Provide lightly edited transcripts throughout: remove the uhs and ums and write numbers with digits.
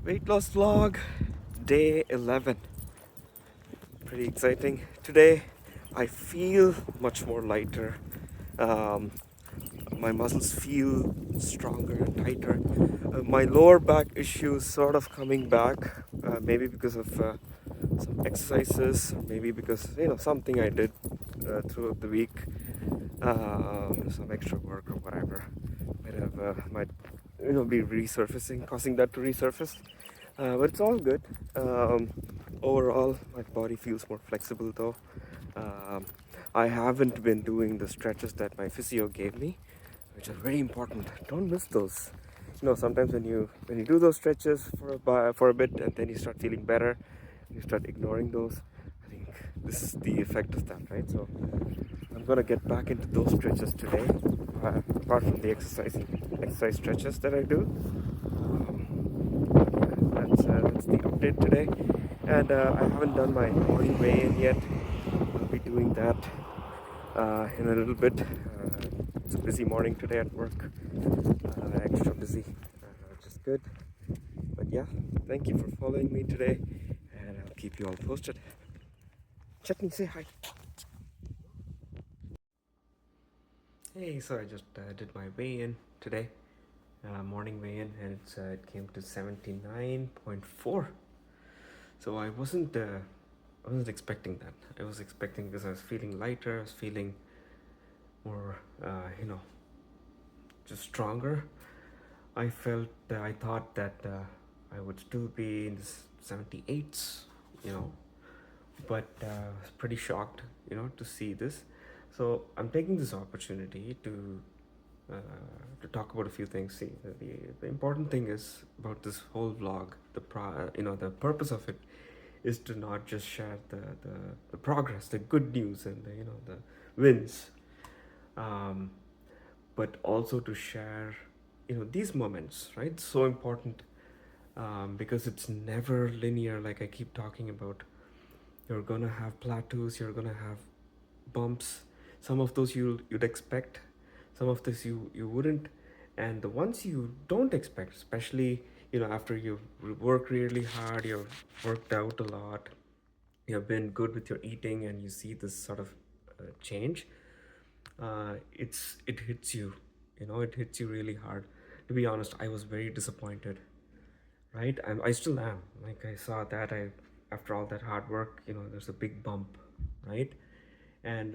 Weight loss vlog, day 11. Pretty exciting. Today, I feel much more lighter. Um, my muscles feel stronger and tighter. My lower back issue is sort of coming back, maybe because of some exercises, or maybe because something I did throughout the week, some extra work or whatever might be resurfacing, causing that to resurface. But it's all good. Um, Overall, my body feels more flexible though. Um, I haven't been doing the stretches that my physio gave me, which are very important. Don't miss those. Sometimes when you do those stretches for a bit and then you start feeling better, you start ignoring those. I think this is the effect of that, right? So I'm gonna get back into those stretches today. Apart from the exercise stretches that I do. That's the update today. And I haven't done my morning weigh-in yet. I'll be doing that in a little bit. It's a busy morning today at work. Extra busy, which is good. But yeah, thank you for following me today, and I'll keep you all posted. Chutney, say hi. Hey, so I just did my weigh-in today, morning weigh-in, and it came to 79.4. So I wasn't expecting that. I was expecting, because I was feeling lighter, I was feeling more, just stronger. I thought that I would still be in the 78s, but I was pretty shocked, to see this. So I'm taking this opportunity uh, to talk about a few things. See, the important thing is about this whole vlog. The purpose of it is to not just share the progress, the good news, and the wins, um, but also to share these moments, right? So important, because it's never linear. Like I keep talking about, you're gonna have plateaus, you're gonna have bumps. Some of those you'd expect, some of this you wouldn't, and the ones you don't expect, especially after you've worked really hard, you've worked out a lot, you've been good with your eating, and you see this sort of change. It hits you, it hits you really hard. To be honest, I was very disappointed, right? I still am. Like, I saw that I after all that hard work, there's a big bump, right? And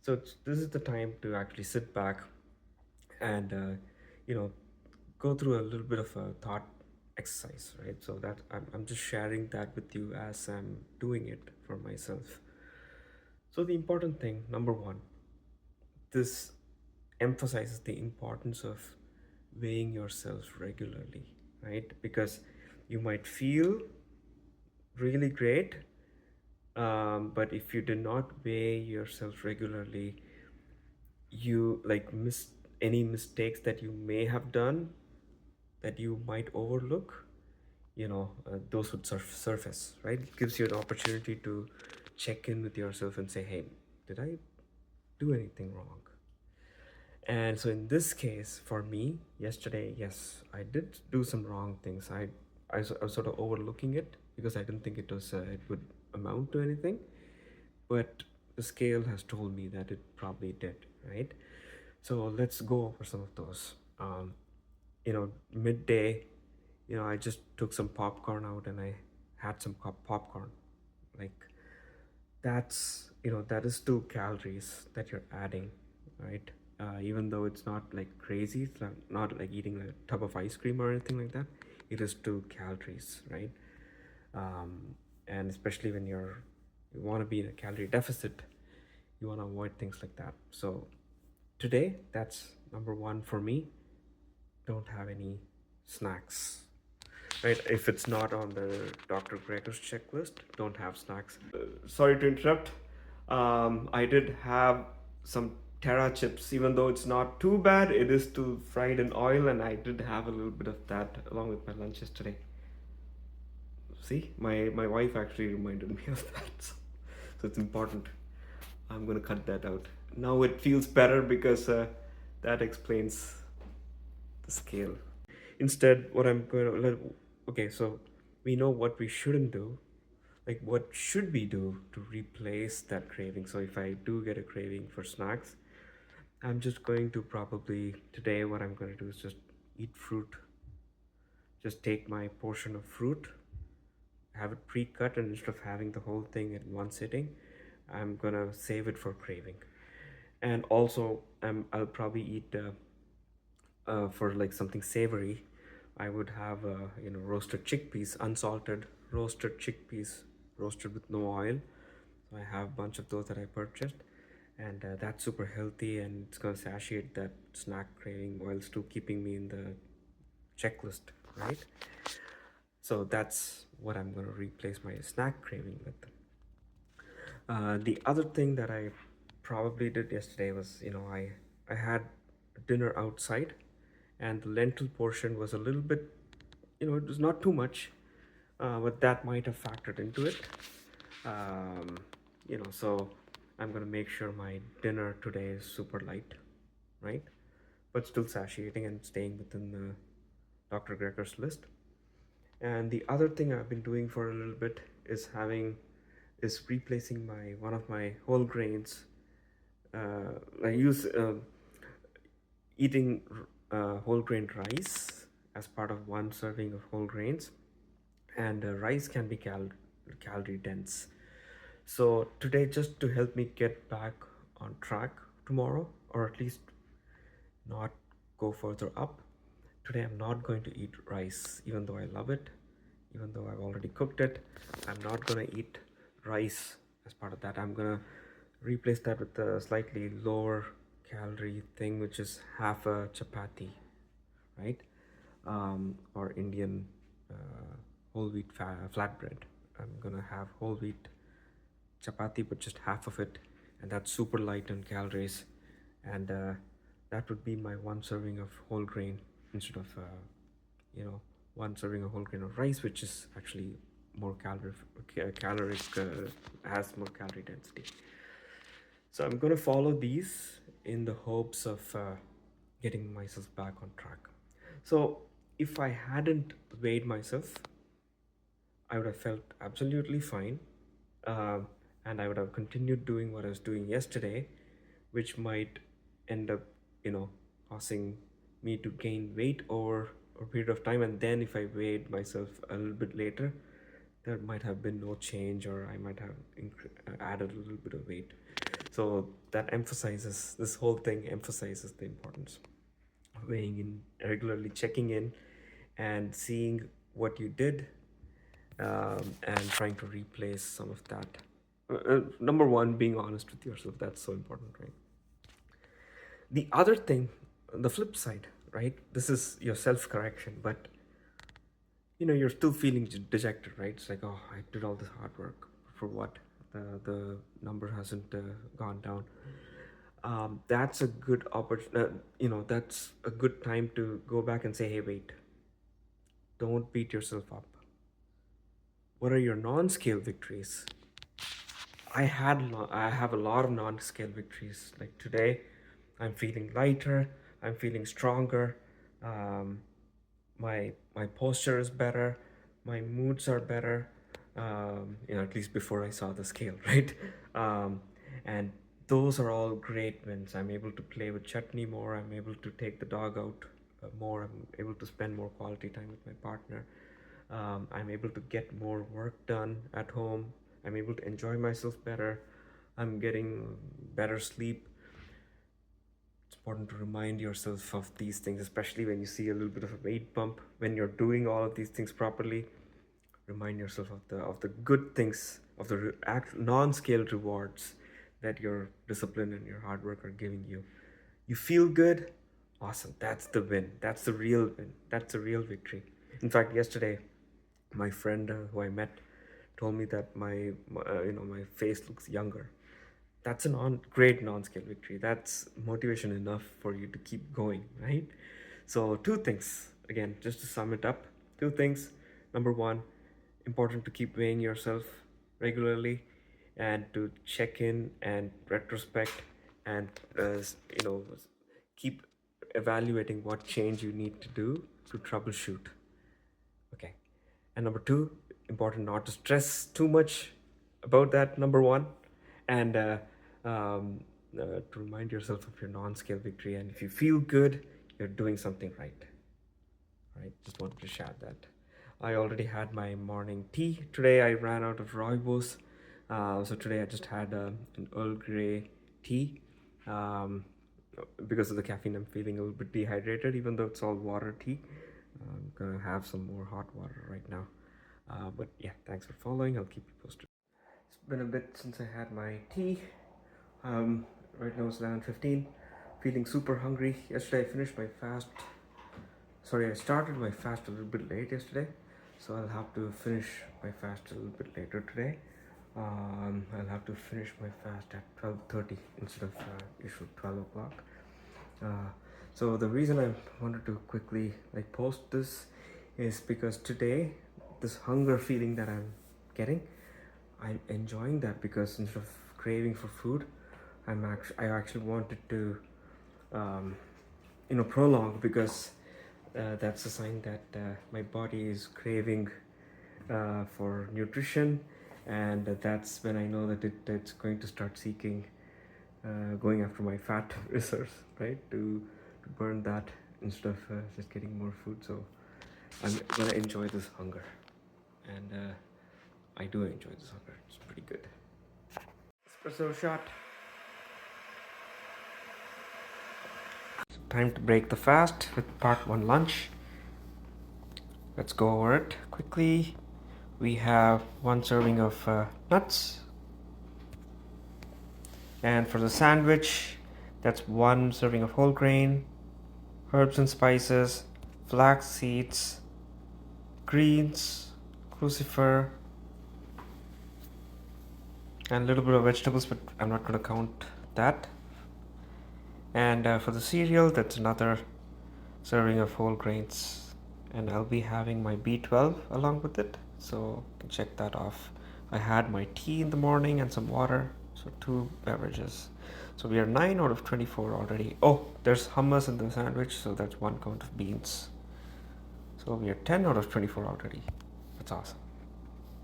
this is the time to actually sit back and you know go through a little bit of a thought exercise, right? So that I'm just sharing that with you as I'm doing it for myself. So the important thing, number one, this emphasizes the importance of weighing yourself regularly, right? Because you might feel really great, but if you do not weigh yourself regularly, you like miss any mistakes that you may have done, that you might overlook, those would surface, right? It gives you an opportunity to check in with yourself and say, hey, did I do anything wrong? And so in this case, for me, yesterday, yes, I did do some wrong things. I was sort of overlooking it because I didn't think it would amount to anything. But the scale has told me that it probably did, right? So let's go over some of those. Midday, I just took some popcorn out and I had some popcorn. Like, that is still calories that you're adding, right? Even though it's not like crazy, it's not like eating a tub of ice cream or anything like that. It is still calories, right? And especially when you want to be in a calorie deficit, you want to avoid things like that. So today, that's number one for me. Don't have any snacks, right? If it's not on the Dr. Greger's checklist, don't have snacks. Sorry to interrupt. I did have some Terra chips, even though it's not too bad. It is still fried in oil, and I did have a little bit of that along with my lunch yesterday. See, my wife actually reminded me of that, so it's important. I'm gonna cut that out. Now it feels better because that explains the scale. Instead, what I'm going to okay, so we know what we shouldn't do. Like, what should we do to replace that craving? So if I do get a craving for snacks, I'm just going to probably today what I'm going to do is just eat fruit. Just take my portion of fruit, have it pre-cut, and instead of having the whole thing in one sitting, I'm gonna save it for craving. And also, I'll probably eat for like something savory. I would have roasted chickpeas, unsalted roasted chickpeas, roasted with no oil. So I have a bunch of those that I purchased, and that's super healthy, and it's gonna satiate that snack craving while still keeping me in the checklist, right? So that's what I'm gonna replace my snack craving with. The other thing that I probably did yesterday was, I had dinner outside, and the lentil portion was a little bit, it was not too much, but that might have factored into it. Um, so I'm gonna make sure my dinner today is super light, right? But still satiating and staying within the Dr. Greger's list. And the other thing I've been doing for a little bit is replacing my one of my whole grains. I use eating whole grain rice as part of one serving of whole grains, and rice can be calorie dense. So today, just to help me get back on track tomorrow, or at least not go further up, today I'm not going to eat rice, even though I love it, even though I've already cooked it. I'm not going to eat rice as part of that. I'm going to replace that with a slightly lower calorie thing, which is half a chapati, right? Or Indian whole wheat flatbread. I'm going to have whole wheat chapati, but just half of it, and that's super light on calories. And that would be my one serving of whole grain instead of you know one serving of whole grain of rice, which is actually more caloric, has more calorie density. So I'm going to follow these in the hopes of getting myself back on track. So if I hadn't weighed myself, I would have felt absolutely fine, um, and I would have continued doing what I was doing yesterday, which might end up, causing me to gain weight over a period of time. And then if I weighed myself a little bit later, there might have been no change, or I might have added a little bit of weight. So that emphasizes this whole thing emphasizes the importance of weighing in regularly, checking in, and seeing what you did, and trying to replace some of that. Number one, being honest with yourself. That's so important, right? The other thing, the flip side, right? This is your self correction, but you're still feeling dejected, right? It's like, oh, I did all this hard work for what? The number hasn't gone down. That's a good opportunity. That's a good time to go back and say, hey, wait, don't beat yourself up. What are your non-scale victories? I have a lot of non-scale victories. Like today, I'm feeling lighter. I'm feeling stronger. Um, my posture is better. My moods are better. At least before I saw the scale, right? Um, and those are all great wins. I'm able to play with chutney more. I'm able to take the dog out more. I'm able to spend more quality time with my partner. I'm able to get more work done at home. I'm able to enjoy myself better. I'm getting better sleep. It's important to remind yourself of these things, especially when you see a little bit of a weight bump. When you're doing all of these things properly, remind yourself of the good things, of the non-scale rewards that your discipline and your hard work are giving you. You feel good, awesome. That's the win. That's the real win. That's the real victory. In fact, yesterday, my friend who I met told me that my face looks younger. That's a great non-scale victory. That's motivation enough for you to keep going, right? So two things again, just to sum it up. Two things. Number one, important to keep weighing yourself regularly, and to check in and retrospect, and keep evaluating what change you need to do to troubleshoot. Okay. And number two, important not to stress too much about that, number one. And um, to remind yourself of your non-scale victory. And if you feel good, you're doing something right. Right, just wanted to share that. I already had my morning tea today. I ran out of rooibos, so today I just had an Earl Grey tea. um, because of the caffeine, I'm feeling a little bit dehydrated, even though it's all water tea. I'm gonna have some more hot water right now. But yeah, thanks for following. I'll keep you posted. It's been a bit since I had my tea. Right now it's 11:15. Feeling super hungry. Yesterday I finished my fast. Sorry, I started my fast a little bit late yesterday, so I'll have to finish my fast a little bit later today. I'll have to finish my fast at 12:30 instead of usual 12 o'clock. So the reason I wanted to quickly post this is because today, this hunger feeling that I'm getting, I'm enjoying that, because instead of craving for food, I actually wanted to prolong, because that's a sign that my body is craving for nutrition, and that's when I know that it's going to start seeking, going after my fat reserves, right? To burn that instead of just getting more food. So I'm gonna enjoy this hunger, and I do enjoy this hunger. It's pretty good. Espresso shot. Time to break the fast with part one lunch. Let's go over it quickly. We have one serving of nuts, and for the sandwich, that's one serving of whole grain, herbs and spices, flax seeds, greens, crucifer, and a little bit of vegetables, but I'm not going to count that. And for the cereal, that's another serving of whole grains, and I'll be having my B12 along with it, so you can check that off. I had my tea in the morning and some water, so 2 beverages. So we are 9 out of 24 already. Oh, there's hummus in the sandwich, so that's 1 count of beans. So we are 10 out of 24 already. That's awesome.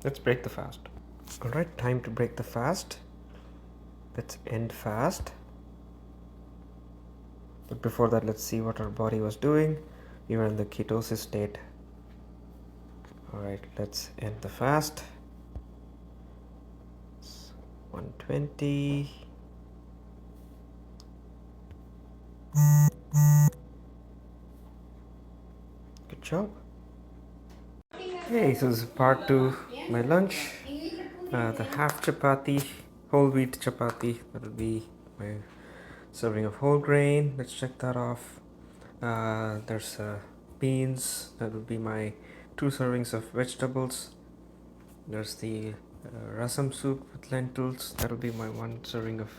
Let's break the fast. All right, time to break the fast. Let's end fast. But before that, let's see what our body was doing. We were in the ketosis state. All right, let's end the fast. It's 120. Good job. Okay, so this is part two, my lunch. The half chapati, whole wheat chapati, that will be my serving of whole grain. Let's check that off. There's beans, that will be my 2 servings of vegetables. There's the rasam soup with lentils, that will be my 1 serving of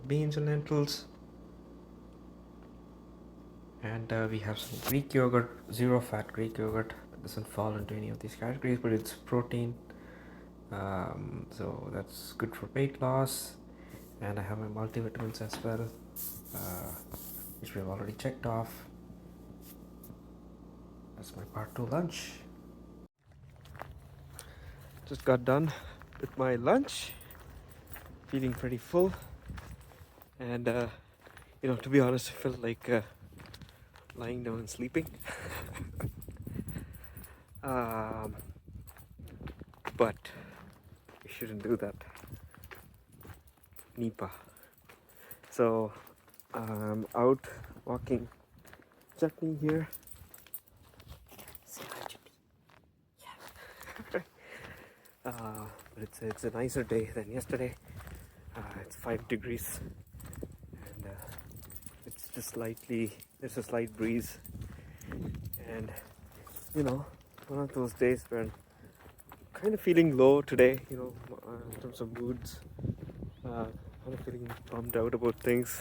beans and lentils. And we have some Greek yogurt, 0 fat Greek yogurt. It doesn't fall into any of these categories, but it's protein, so that's good for weight loss. And I have my multivitamins as well, which we have already checked off. That's my part 2 lunch. Just got done with my lunch, feeling pretty full, and to be honest, I felt like lying down and sleeping. But you shouldn't do that. NEPA. So I'm out walking chutney here. But it's a nicer day than yesterday. It's 5 degrees, and it's just there's a slight breeze, and one of those days where I'm kind of feeling low today, in terms of moods, kind of feeling bummed out about things,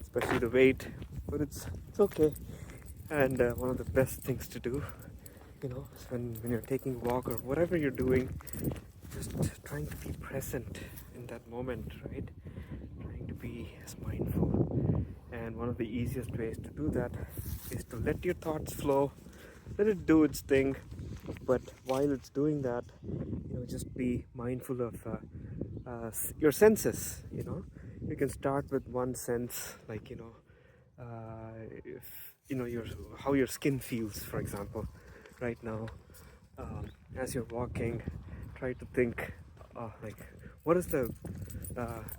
especially the weight, but it's okay. And one of the best things to do, is when you're taking a walk or whatever you're doing, just trying to be present in that moment, right? Trying to be as mindful. And one of the easiest ways to do that is to let your thoughts flow, let it do its thing, But while it's doing that, just be mindful of your senses. You can start with one sense, like if your how your skin feels, for example, right now. As you're walking, try to think, like, what does the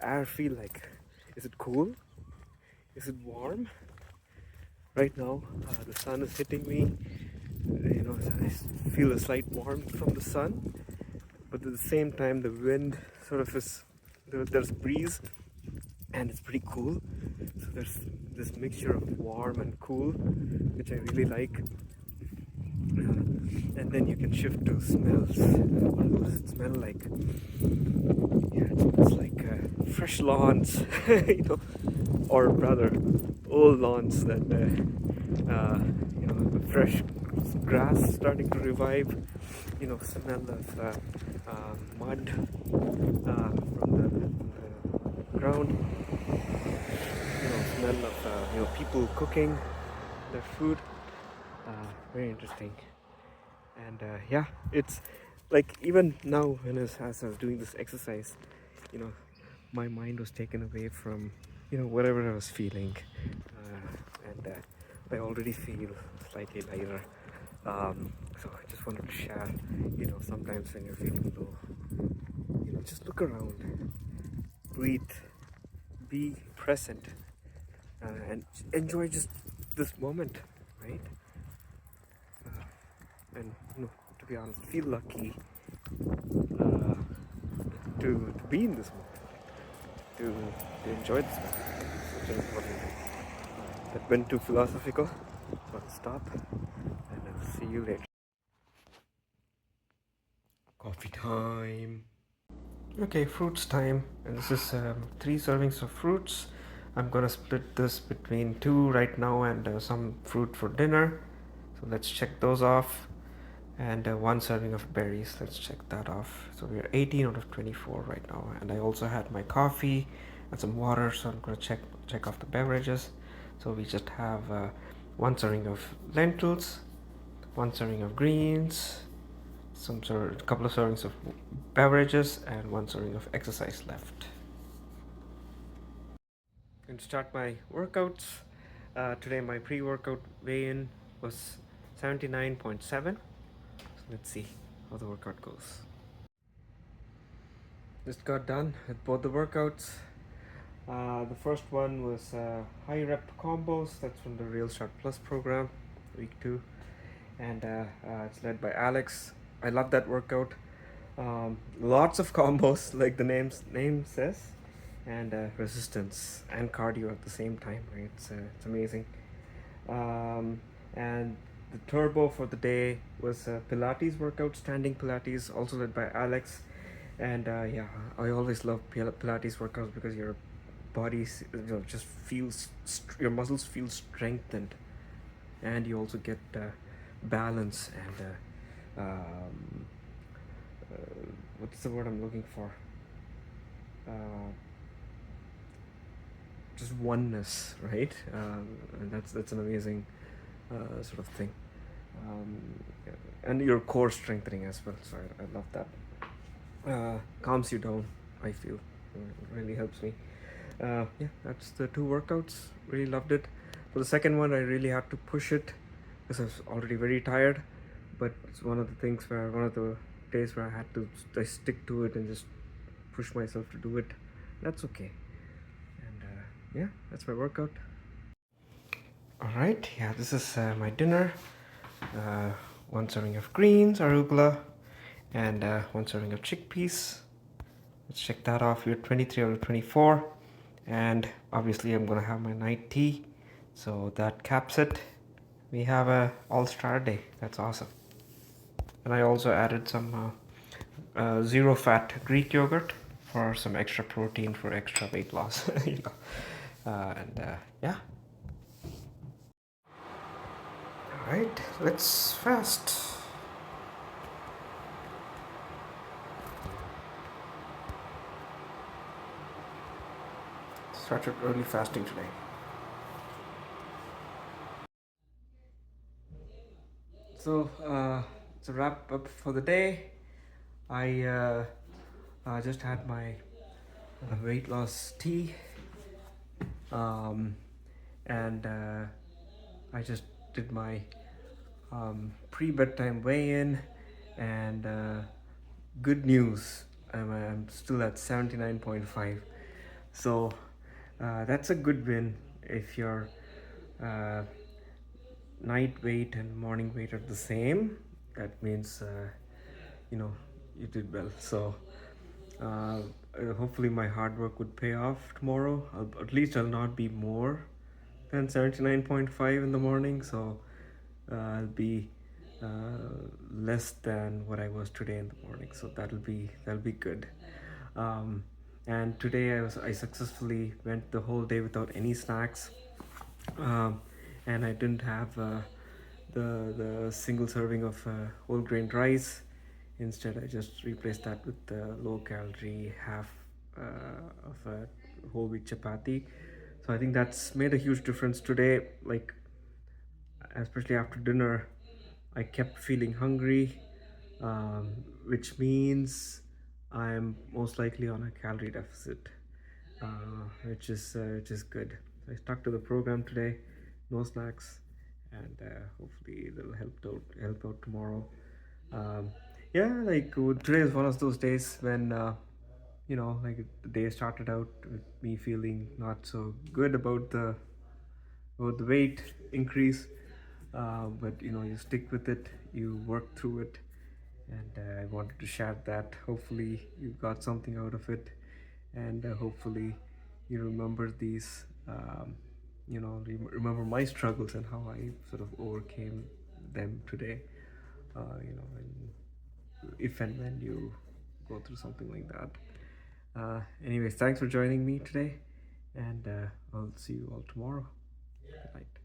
air feel like? Is it cool? Is it warm? Right now, the sun is hitting me. I feel a slight warmth from the sun, but at the same time, the wind sort of is there's breeze, and it's pretty cool. So there's this mixture of warm and cool, which I really like. And then you can shift to smells. What does it smell like? Yeah, it smells like fresh lawns, or rather, old lawns that fresh grass starting to revive. Smell of mud from the ground. Smell of people cooking their food. Very interesting. And yeah, it's like even now as I was doing this exercise, you know my mind was taken away from whatever I was feeling, and I already feel slightly lighter. So I just wanted to share, sometimes when you're feeling low, just look around, breathe, be present, and enjoy just this moment, right? And to be honest, feel lucky uh, to be in this moment, to enjoy this moment. It's such an important thing. That went too philosophical. I'll stop, and I'll see you later. Coffee time. Okay, fruits time. And this is 3 servings of fruits. I'm gonna split this between two right now and some fruit for dinner. So let's check those off. And 1 serving of berries. Let's check that off. So we're 18 out of 24 right now. And I also had my coffee and some water. So I'm gonna check off the beverages. So we just have 1 serving of lentils, 1 serving of greens, a couple of servings of beverages, and 1 serving of exercise left. And start my workouts. Today my pre-workout weigh-in was 79.7. So let's see how the workout goes. Just got done with both the workouts. The first one was high rep combos. That's from the Real Start Plus program, week 2, and it's led by Alex. I love that workout. Lots of combos, like the name says, and resistance and cardio at the same time. Right? It's amazing. And the turbo for the day was Pilates workout, standing Pilates, also led by Alex. And yeah, I always love Pilates workouts because your body just feels your muscles feel strengthened, and you also get balance and what's the word I'm looking for? Just oneness, right? And that's an amazing sort of thing. Um, and your core strengthening as well. So I love that. Calms you down, I feel. Really helps me. Yeah, that's the 2 workouts. Really loved it. For the second one, I really had to push it because I was already very tired. But it's one of the days where I stick to it and just push myself to do it. That's okay. And yeah, that's my workout. All right, yeah, this is my dinner. 1 serving of greens, arugula, and 1 serving of chickpeas. Let's check that off. We're 23 out of 24. And obviously I'm gonna have my night tea. So that caps it. We have a all-star day. That's awesome. And I also added some zero fat Greek yogurt for some extra protein for extra weight loss. Yeah. All right, let's fast. Started early fasting today. So it's a wrap up for the day. I just had my weight loss tea, um, and I just did my pre bedtime weigh in, and good news. I'm still at 79.5. So that's a good win if your uh, night weight and morning weight are the same. That means you know you did well. So uh, hopefully my hard work would pay off tomorrow. At least I'll not be more than 79.5 in the morning. So I'll be less than what I was today in the morning. So that'll be good. Um, and today I successfully went the whole day without any snacks, and I didn't have the single serving of whole grain rice. Instead, I just replaced that with the low calorie half of a whole wheat chapati. So I think that's made a huge difference today. Like, especially after dinner, I kept feeling hungry, which means I'm most likely on a calorie deficit, which is good. So I stuck to the program today, no snacks, and hopefully it'll help out tomorrow. Um, yeah, like today is one of those days when like the day started out with me feeling not so good about the weight increase, but you stick with it, you work through it, and I wanted to share that. Hopefully you got something out of it, and hopefully you remember these remember my struggles and how I sort of overcame them today. If and when you go through something like that. Anyways, thanks for joining me today, and I'll see you all tomorrow. Good night.